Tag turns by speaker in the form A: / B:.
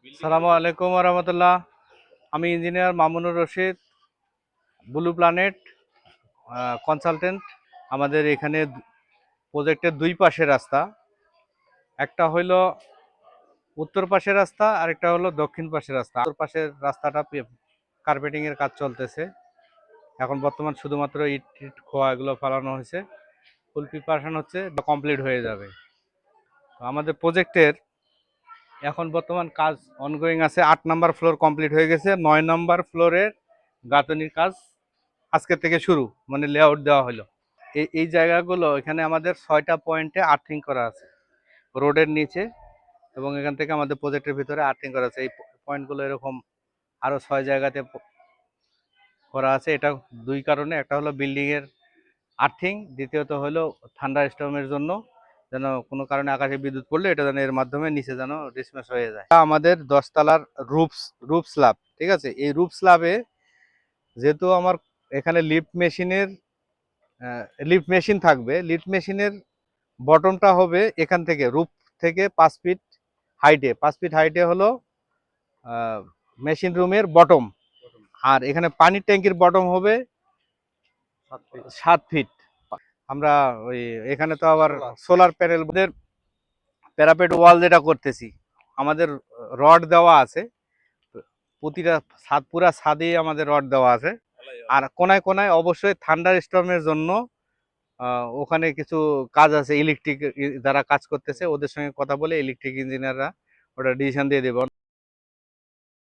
A: আসসালামু আলাইকুম রহমতুল্লাহ। আমি engineer Mamunur Rashid, blue planet consultant. আমাদের এখানে প্রজেক্টের দুই পাশে রাস্তা, একটা হইল উত্তর পাশের রাস্তা আর একটা হলো দক্ষিণ পাশের রাস্তা। উত্তর পাশের রাস্তাটা কার্পেটিং এর কাজ চলতেছে এখন বর্তমান, শুধুমাত্র ইট ইট খোয়া এগুলো ফেলানো হয়েছে। ফুল প্রিপারেশন হচ্ছে, কমপ্লিট হয়ে যাবে। তো আমাদের প্রজেক্টের এখন বর্তমান কাজ অনগোয়িং আছে। 8 নম্বর ফ্লোর কমপ্লিট হয়ে গেছে, 9 নম্বর ফ্লোরের গাঁথনির কাজ আজকে থেকে শুরু, মানে লেআউট দেওয়া হলো। এই জায়গাগুলো এখানে আমাদের 6টা পয়েন্টে আর্থিং করা আছে রোডের নিচে, এবং এখান থেকে আমাদের প্রজেক্টের ভিতরে আর্থিং করা আছে। এই পয়েন্টগুলো এরকম আরও 6 জায়গাতে করা আছে। এটা দুই কারণে, একটা হলো বিল্ডিংয়ের আর্থিং, দ্বিতীয়ত হলো ঠান্ডা স্টর্মের জন্য, যেন কোনো কারণে আকাশে বিদ্যুৎ পড়লে এটা যেন এর মাধ্যমে নিচে যেন ডিসমিস হয়ে যায়। আমাদের 10 তলার রুফ স্ল্যাব, ঠিক আছে। এই রুফ স্ল্যাবে যেহেতু আমার এখানে লিফট মেশিন থাকবে, লিফট মেশিনের বটমটা হবে এখান থেকে, রুফ থেকে 5 ফিট হাইটে, 5 ফিট হাইটে হলো মেশিন রুমের বটম। আর এখানে পানির ট্যাঙ্কির বটম হবে 7 ফিট। আমরা ওই এখানে তো আবার সোলার প্যানেল, প্যারাপেট ওয়াল যেটা করতেছি, আমাদের রড দেওয়া আছে প্রতিটা ছাদ, পুরা ছাদে আমাদের রড দেওয়া আছে। আর কোনায় কোনায় অবশ্যই থান্ডার স্টর্মের জন্য ওখানে কিছু কাজ আছে, ইলেকট্রিক যারা কাজ করতেছে ওদের সঙ্গে কথা বলে ইলেকট্রিক ইঞ্জিনিয়াররা ওটা ডিসিশন দিয়ে দেবে।